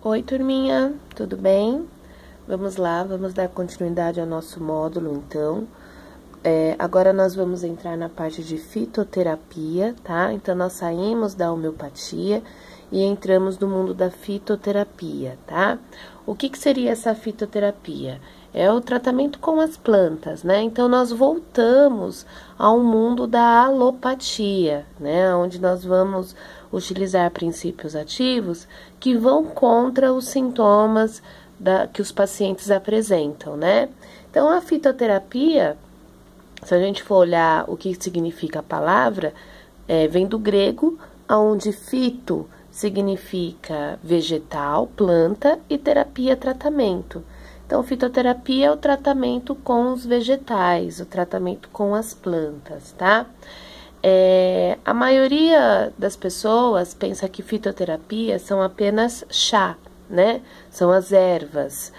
Oi, turminha, tudo bem? Vamos lá, vamos dar continuidade ao nosso módulo, então. Agora nós vamos entrar na parte de fitoterapia, tá? Então, nós saímos da homeopatia e entramos no mundo da fitoterapia, tá? O que seria essa fitoterapia? É o tratamento com as plantas, né? Então, nós voltamos ao mundo da alopatia, né? Onde nós vamos utilizar princípios ativos que vão contra os sintomas que os pacientes apresentam, né? Então, a fitoterapia, se a gente for olhar o que significa a palavra, vem do grego, onde fito significa vegetal, planta, e terapia, tratamento. Então, fitoterapia é o tratamento com os vegetais, o tratamento com as plantas, tá? A maioria das pessoas pensa que fitoterapia são apenas chá, né? São as ervas.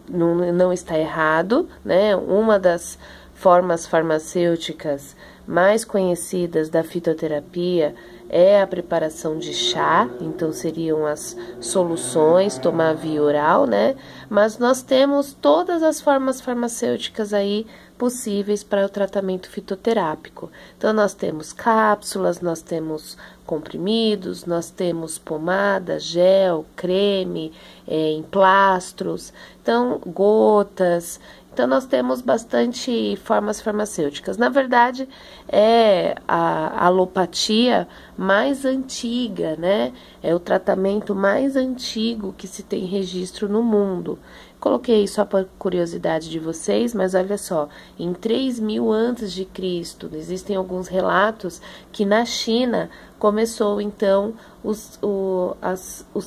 Não está errado, né? Uma das formas farmacêuticas mais conhecidas da fitoterapia é a preparação de chá, então seriam as soluções, tomar via oral, né? Mas nós temos todas as formas farmacêuticas aí possíveis para o tratamento fitoterápico. Então, nós temos cápsulas, nós temos comprimidos, nós temos pomada, gel, creme, emplastros, então, gotas. Então, nós temos bastante formas farmacêuticas. Na verdade, é a alopatia mais antiga, né? É o tratamento mais antigo que se tem registro no mundo. Coloquei só para curiosidade de vocês, mas olha só, em 3000 antes de Cristo, existem alguns relatos que na China começou então os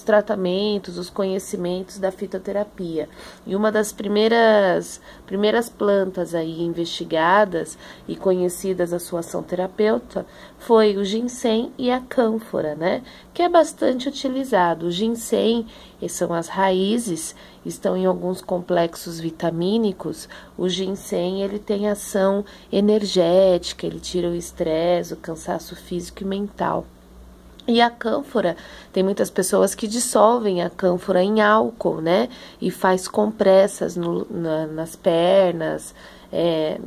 tratamentos, os conhecimentos da fitoterapia. E uma das primeiras plantas aí investigadas e conhecidas a sua ação terapêutica foi o ginseng e a cânfora, né? Que é bastante utilizado. O ginseng, são as raízes, estão em alguns complexos vitamínicos. O ginseng, ele tem ação energética, ele tira o estresse, o cansaço físico e mental. E a cânfora, tem muitas pessoas que dissolvem a cânfora em álcool, né? E faz compressas nas pernas,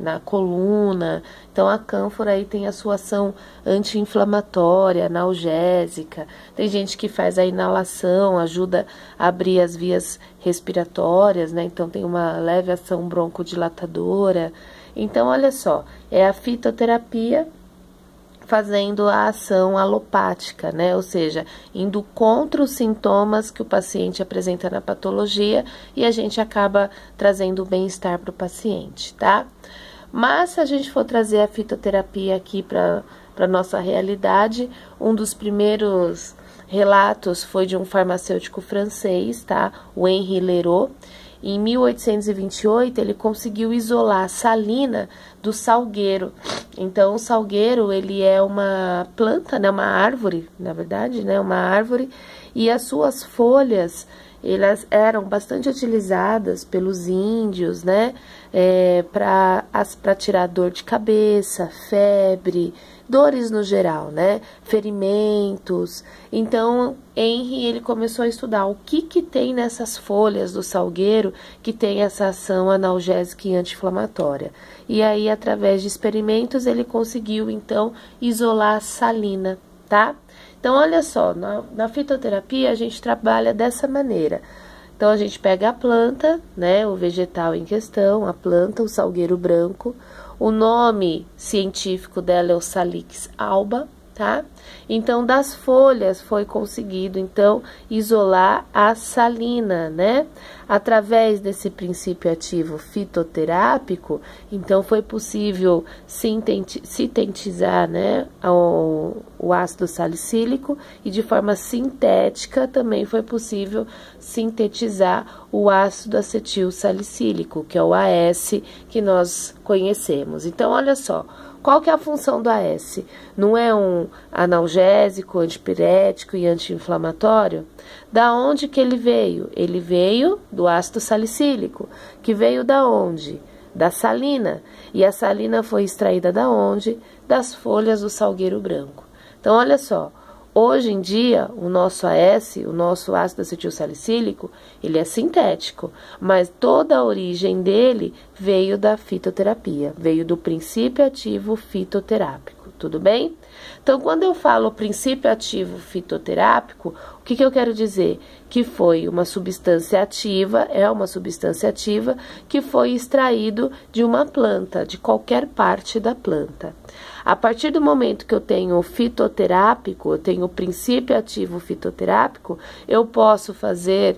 na coluna. Então, a cânfora aí tem a sua ação anti-inflamatória, analgésica. Tem gente que faz a inalação, ajuda a abrir as vias respiratórias, né? Então, tem uma leve ação broncodilatadora. Então, olha só, é a fitoterapia fazendo a ação alopática, né? Ou seja, indo contra os sintomas que o paciente apresenta na patologia e a gente acaba trazendo o bem-estar para o paciente, tá? Mas se a gente for trazer a fitoterapia aqui para a nossa realidade, um dos primeiros relatos foi de um farmacêutico francês, tá? O Henri Leroux. Em 1828, ele conseguiu isolar a salina do salgueiro. Então, o salgueiro, ele é uma planta, né, uma árvore, na verdade, né, uma árvore, e as suas folhas, elas eram bastante utilizadas pelos índios, né, para tirar dor de cabeça, febre, dores no geral, né, ferimentos. Então, Henri, ele começou a estudar o que tem nessas folhas do salgueiro que tem essa ação analgésica e anti-inflamatória. E aí, através de experimentos, ele conseguiu, então, isolar a salina, tá? Então, olha só, na fitoterapia a gente trabalha dessa maneira. Então, a gente pega a planta, né, o vegetal em questão, a planta, o salgueiro branco. O nome científico dela é o Salix alba, tá? Então, das folhas foi conseguido, então, isolar a salina, né? Através desse princípio ativo fitoterápico, então, foi possível sintetizar, né, o ácido salicílico e de forma sintética também foi possível sintetizar o ácido acetil salicílico, que é o AS que nós conhecemos. Então, olha só. Qual que é a função do AS? Não é um analgésico, antipirético e anti-inflamatório? Da onde que ele veio? Ele veio do ácido salicílico, que veio da onde? Da salina. E a salina foi extraída da onde? Das folhas do salgueiro branco. Então, olha só, Hoje em dia, o nosso AS, o nosso ácido acetil salicílico, ele é sintético, mas toda a origem dele veio da fitoterapia, veio do princípio ativo fitoterápico, tudo bem? Então, quando eu falo princípio ativo fitoterápico, o que eu quero dizer? Que foi uma substância ativa, é uma substância ativa que foi extraído de uma planta, de qualquer parte da planta. A partir do momento que eu tenho o fitoterápico, eu tenho o princípio ativo fitoterápico, eu posso fazer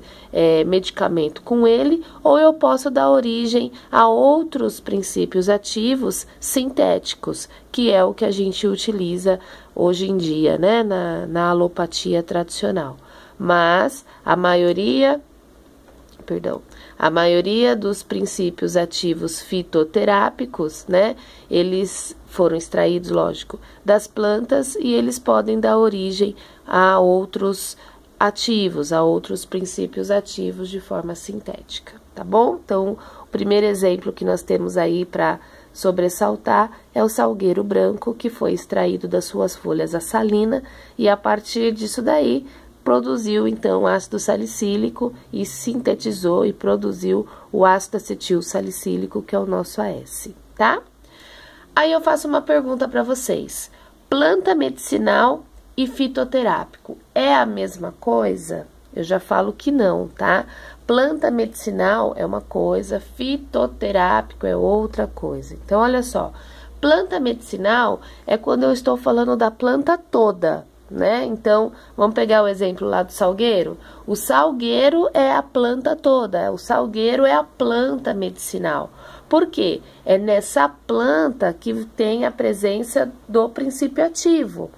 medicamento com ele, ou eu posso dar origem a outros princípios ativos sintéticos, que é o que a gente utiliza hoje em dia, né, na alopatia tradicional. Mas a maioria dos princípios ativos fitoterápicos, né, eles foram extraídos, lógico, das plantas e eles podem dar origem a outros ativos, a outros princípios ativos de forma sintética, tá bom? Então, o primeiro exemplo que nós temos aí para sobressaltar é o salgueiro branco, que foi extraído das suas folhas a salina e a partir disso daí produziu então ácido salicílico e sintetizou e produziu o ácido acetil salicílico, que é o nosso AS, tá? Aí eu faço uma pergunta para vocês. Planta medicinal e fitoterápico é a mesma coisa? Eu já falo que não, tá? Planta medicinal é uma coisa, fitoterápico é outra coisa. Então, olha só, planta medicinal é quando eu estou falando da planta toda, né? Então, vamos pegar o exemplo lá do salgueiro. O salgueiro é a planta toda, o salgueiro é a planta medicinal. Por quê? É nessa planta que tem a presença do princípio ativo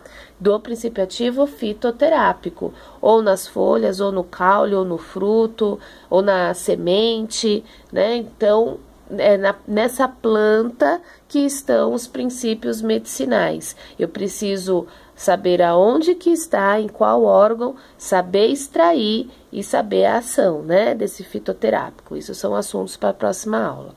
fitoterápico, ou nas folhas, ou no caule, ou no fruto, ou na semente, né? Então, é nessa planta que estão os princípios medicinais. Eu preciso saber aonde que está, em qual órgão, saber extrair e saber a ação, né, desse fitoterápico. Isso são assuntos para a próxima aula.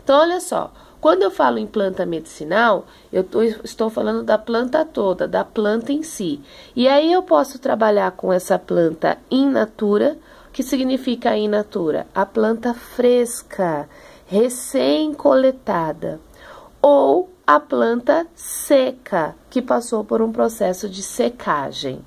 Então, olha só, quando eu falo em planta medicinal, eu estou falando da planta toda, da planta em si. E aí eu posso trabalhar com essa planta in natura. O que significa in natura? A planta fresca, recém-coletada. Ou a planta seca, que passou por um processo de secagem.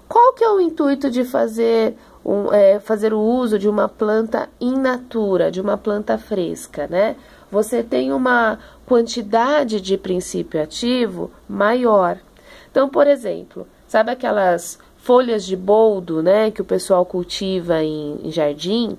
Qual que é o intuito de fazer o uso de uma planta in natura, de uma planta fresca, né? Você tem uma quantidade de princípio ativo maior. Então, por exemplo, sabe aquelas folhas de boldo, né, que o pessoal cultiva em jardim?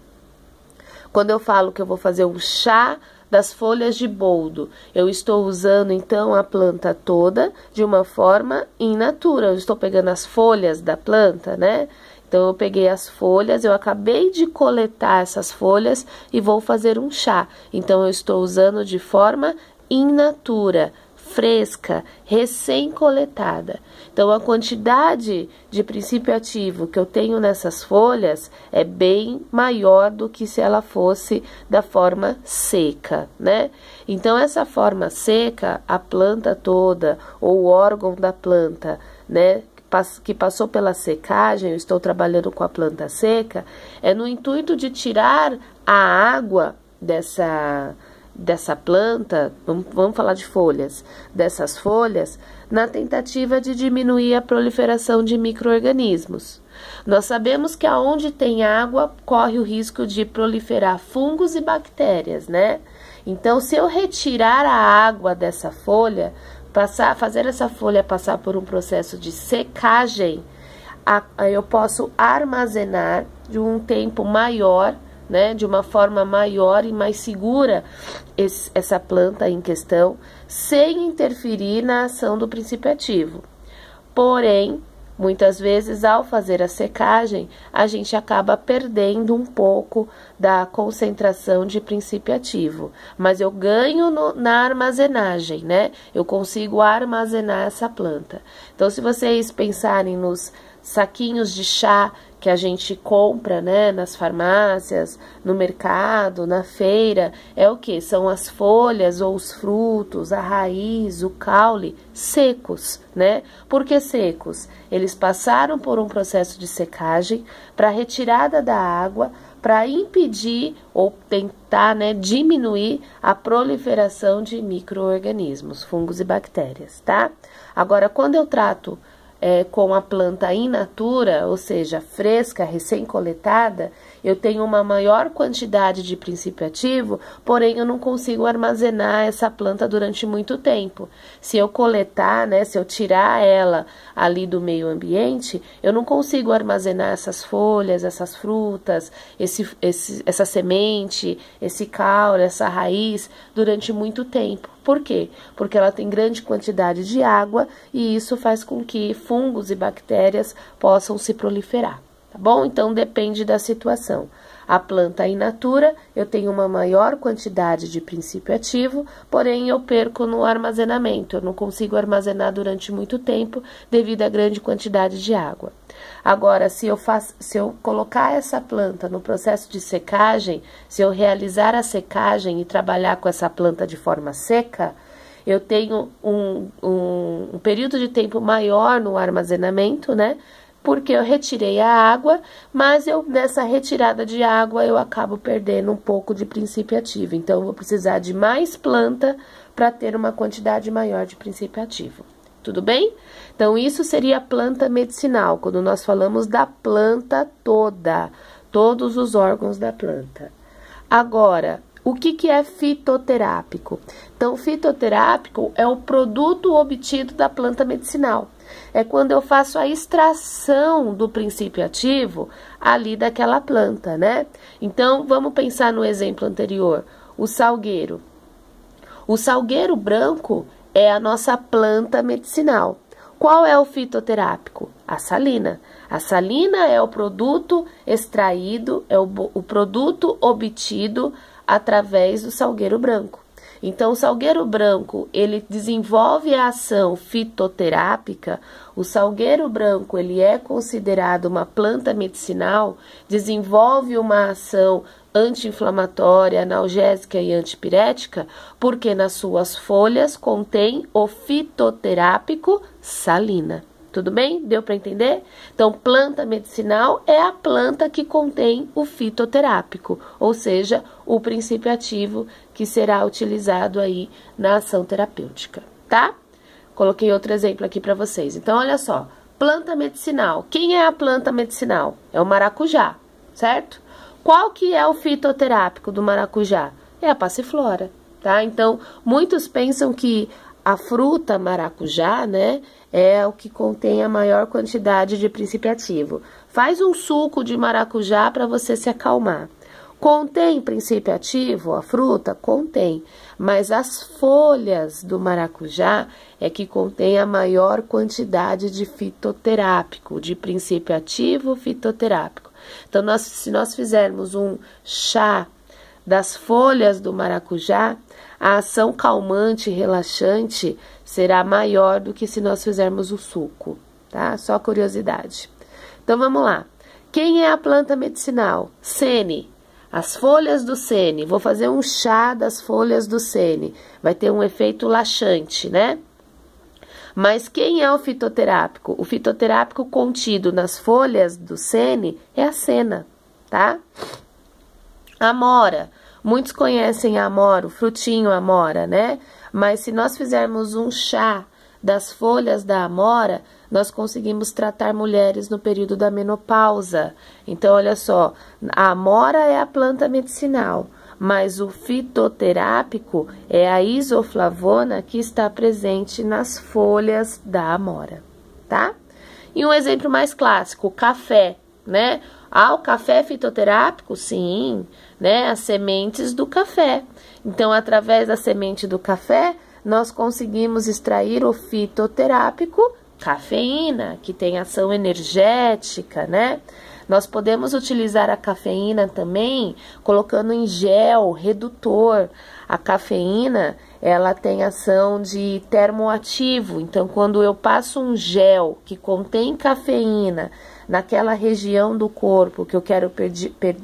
Quando eu falo que eu vou fazer um chá das folhas de boldo, eu estou usando então a planta toda de uma forma in natura. Eu estou pegando as folhas da planta, né? Então, eu peguei as folhas, eu acabei de coletar essas folhas e vou fazer um chá. Então, eu estou usando de forma in natura, fresca, recém-coletada. Então, a quantidade de princípio ativo que eu tenho nessas folhas é bem maior do que se ela fosse da forma seca, né? Então, essa forma seca, a planta toda, ou o órgão da planta, né, que passou pela secagem, eu estou trabalhando com a planta seca, é no intuito de tirar a água dessa planta, vamos falar de folhas, dessas folhas, na tentativa de diminuir a proliferação de micro-organismos. Nós sabemos que aonde tem água, corre o risco de proliferar fungos e bactérias, né? Então, se eu retirar a água dessa folha, fazer essa folha passar por um processo de secagem, eu posso armazenar de um tempo maior, né, de uma forma maior e mais segura essa planta em questão, sem interferir na ação do princípio ativo. Porém, muitas vezes, ao fazer a secagem, a gente acaba perdendo um pouco da concentração de princípio ativo. Mas eu ganho na armazenagem, né? Eu consigo armazenar essa planta. Então, se vocês pensarem nos saquinhos de chá que a gente compra, né, nas farmácias, no mercado, na feira, é o que? São as folhas ou os frutos, a raiz, o caule, secos, né? Por que secos? Eles passaram por um processo de secagem para retirada da água, para impedir ou tentar, né, diminuir a proliferação de micro-organismos, fungos e bactérias, tá? Agora, quando eu trato com a planta in natura, ou seja, fresca, recém-coletada, eu tenho uma maior quantidade de princípio ativo, porém eu não consigo armazenar essa planta durante muito tempo. Se eu coletar, né, se eu tirar ela ali do meio ambiente, eu não consigo armazenar essas folhas, essas frutas, essa semente, esse caule, essa raiz durante muito tempo. Por quê? Porque ela tem grande quantidade de água e isso faz com que fungos e bactérias possam se proliferar, tá bom? Então, depende da situação. A planta in natura, eu tenho uma maior quantidade de princípio ativo, porém eu perco no armazenamento, eu não consigo armazenar durante muito tempo devido à grande quantidade de água. Agora, se eu colocar essa planta no processo de secagem, se eu realizar a secagem e trabalhar com essa planta de forma seca, eu tenho um período de tempo maior no armazenamento, né? Porque eu retirei a água, mas nessa retirada de água eu acabo perdendo um pouco de princípio ativo. Então, eu vou precisar de mais planta para ter uma quantidade maior de princípio ativo. Tudo bem? Então, isso seria a planta medicinal, quando nós falamos da planta toda, todos os órgãos da planta. Agora, o que é fitoterápico? Então, fitoterápico é o produto obtido da planta medicinal. É quando eu faço a extração do princípio ativo ali daquela planta, né? Então, vamos pensar no exemplo anterior, o salgueiro. O salgueiro branco é a nossa planta medicinal. Qual é o fitoterápico? A salina. A salina é o produto extraído, é o produto obtido através do salgueiro branco. Então, o salgueiro branco, ele desenvolve a ação fitoterápica. O salgueiro branco, ele é considerado uma planta medicinal, desenvolve uma ação anti-inflamatória, analgésica e antipirética, porque nas suas folhas contém o fitoterápico salina. Tudo bem? Deu para entender? Então, planta medicinal é a planta que contém o fitoterápico, ou seja, o princípio ativo que será utilizado aí na ação terapêutica, tá? Coloquei outro exemplo aqui para vocês. Então, olha só, planta medicinal. Quem é a planta medicinal? É o maracujá, certo? Qual que é o fitoterápico do maracujá? É a passiflora, tá? Então, muitos pensam que a fruta maracujá, né, é o que contém a maior quantidade de princípio ativo. Faz um suco de maracujá para você se acalmar. Contém princípio ativo a fruta? Contém. Mas as folhas do maracujá é que contém a maior quantidade de fitoterápico, de princípio ativo fitoterápico. Então, se nós fizermos um chá das folhas do maracujá, a ação calmante e relaxante será maior do que se nós fizermos o suco, tá? Só curiosidade. Então, vamos lá. Quem é a planta medicinal? Sene. As folhas do sene. Vou fazer um chá das folhas do sene. Vai ter um efeito laxante, né? Mas quem é o fitoterápico? O fitoterápico contido nas folhas do sene é a sena, tá? Amora. Muitos conhecem a amora, o frutinho amora, né? Mas se nós fizermos um chá das folhas da amora, nós conseguimos tratar mulheres no período da menopausa. Então, olha só, a amora é a planta medicinal, mas o fitoterápico é a isoflavona que está presente nas folhas da amora, tá? E um exemplo mais clássico, o café, né? Ah, o café é fitoterápico? Sim, né? As sementes do café. Então, através da semente do café, nós conseguimos extrair o fitoterápico cafeína, que tem ação energética, né? Nós podemos utilizar a cafeína também colocando em gel, redutor. A cafeína, ela tem ação de termoativo. Então, quando eu passo um gel que contém cafeína naquela região do corpo que eu quero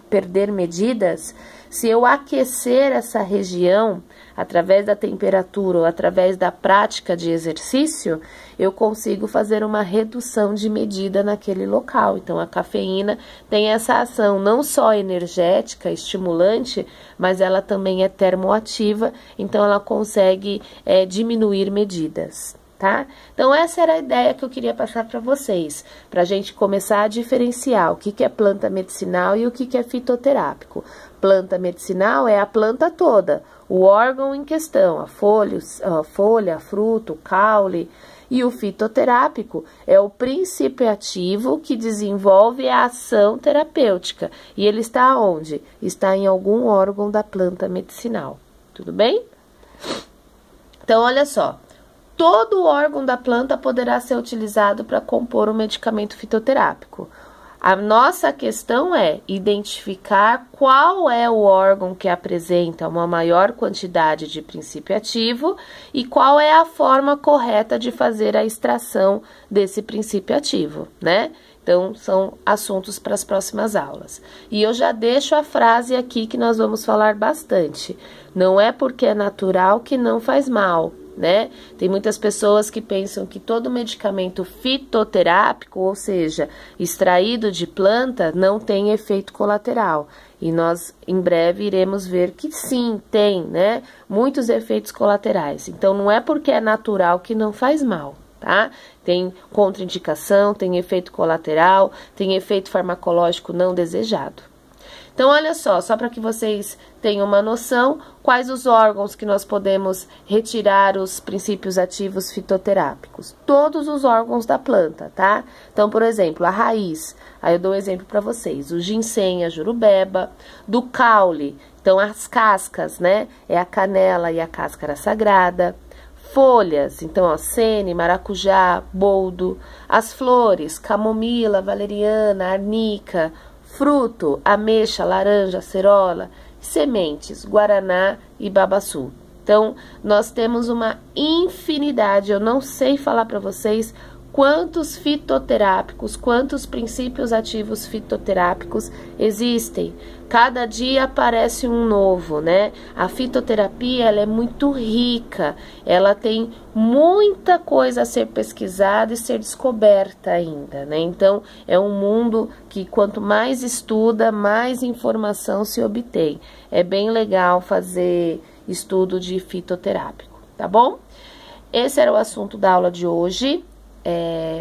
perder medidas, se eu aquecer essa região através da temperatura ou através da prática de exercício, eu consigo fazer uma redução de medida naquele local. Então, a cafeína tem essa ação não só energética, estimulante, mas ela também é termoativa, então ela consegue diminuir medidas. Tá? Então, essa era a ideia que eu queria passar para vocês, para a gente começar a diferenciar o que é planta medicinal e o que é fitoterápico. Planta medicinal é a planta toda, o órgão em questão, a folha, fruto, caule. E o fitoterápico é o princípio ativo que desenvolve a ação terapêutica. E ele está onde? Está em algum órgão da planta medicinal. Tudo bem? Então, olha só. Todo órgão da planta poderá ser utilizado para compor um medicamento fitoterápico. A nossa questão é identificar qual é o órgão que apresenta uma maior quantidade de princípio ativo e qual é a forma correta de fazer a extração desse princípio ativo, né? Então, são assuntos para as próximas aulas. E eu já deixo a frase aqui que nós vamos falar bastante. Não é porque é natural que não faz mal, né? Tem muitas pessoas que pensam que todo medicamento fitoterápico, ou seja, extraído de planta, não tem efeito colateral. E nós, em breve, iremos ver que sim, tem, né? Muitos efeitos colaterais. Então, não é porque é natural que não faz mal, tá? Tem contraindicação, tem efeito colateral, tem efeito farmacológico não desejado. Então, olha só para que vocês tenham uma noção, quais os órgãos que nós podemos retirar os princípios ativos fitoterápicos. Todos os órgãos da planta, tá? Então, por exemplo, a raiz, aí eu dou um exemplo para vocês, o ginseng, a jurubeba, do caule, então as cascas, né? É a canela e a cáscara sagrada. Folhas, então, ó, sene, maracujá, boldo. As flores, camomila, valeriana, arnica. Fruto, ameixa, laranja, acerola. Sementes, guaraná e babaçu. Então, nós temos uma infinidade, eu não sei falar para vocês quantos fitoterápicos, quantos princípios ativos fitoterápicos existem. Cada dia aparece um novo, né? A fitoterapia, ela é muito rica, ela tem muita coisa a ser pesquisada e ser descoberta ainda, né? Então, é um mundo que quanto mais estuda, mais informação se obtém. É bem legal fazer estudo de fitoterápico, tá bom? Esse era o assunto da aula de hoje.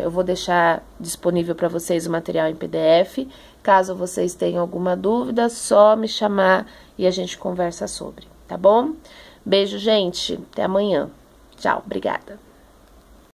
Eu vou deixar disponível para vocês o material em PDF. Caso vocês tenham alguma dúvida, só me chamar e a gente conversa sobre, tá bom? Beijo, gente. Até amanhã. Tchau, obrigada.